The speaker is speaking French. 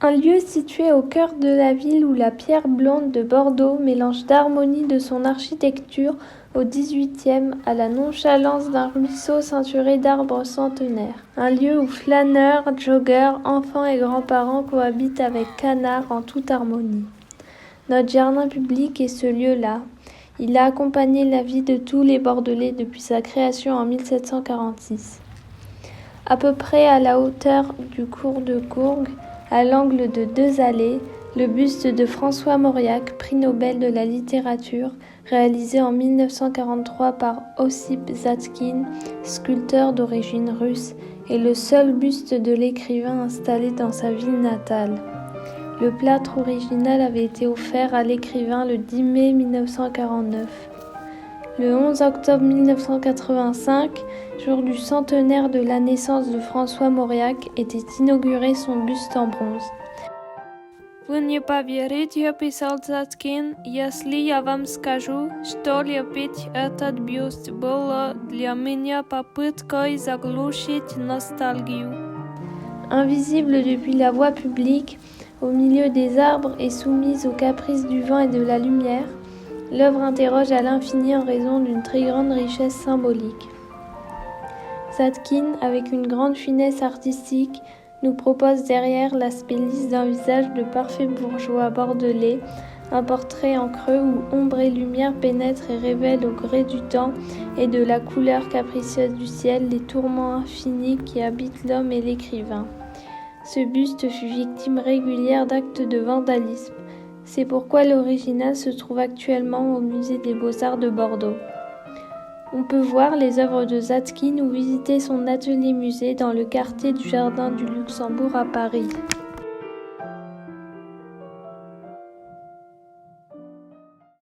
Un lieu situé au cœur de la ville où la pierre blonde de Bordeaux mélange d'harmonie de son architecture au XVIIIe à la nonchalance d'un ruisseau ceinturé d'arbres centenaires. Un lieu où flâneurs, joggeurs, enfants et grands-parents cohabitent avec canards en toute harmonie. Notre jardin public est ce lieu-là. Il a accompagné la vie de tous les Bordelais depuis sa création en 1746. À peu près à la hauteur du cours de Courgue, à l'angle de deux allées, le buste de François Mauriac, prix Nobel de la littérature, réalisé en 1943 par Ossip Zadkine, sculpteur d'origine russe, est le seul buste de l'écrivain installé dans sa ville natale. Le plâtre original avait été offert à l'écrivain le 10 mai 1949. Le 11 octobre 1985, jour du centenaire de la naissance de François Mauriac, était inauguré son buste en bronze. Вы не поверите, писал Цаткин, если я вам скажу, что лепить этот бюст было для меня попыткой заглушить ностальгию. Invisible depuis la voie publique, au milieu des arbres et soumise aux caprices du vent et de la lumière, l'œuvre interroge à l'infini en raison d'une très grande richesse symbolique. Zadkine, avec une grande finesse artistique, nous propose derrière l'aspect lisse d'un visage de parfait bourgeois bordelais, un portrait en creux où ombre et lumière pénètrent et révèlent au gré du temps et de la couleur capricieuse du ciel les tourments infinis qui habitent l'homme et l'écrivain. Ce buste fut victime régulière d'actes de vandalisme. C'est pourquoi l'original se trouve actuellement au musée des Beaux-Arts de Bordeaux. On peut voir les œuvres de Zadkine ou visiter son atelier-musée dans le quartier du Jardin du Luxembourg à Paris.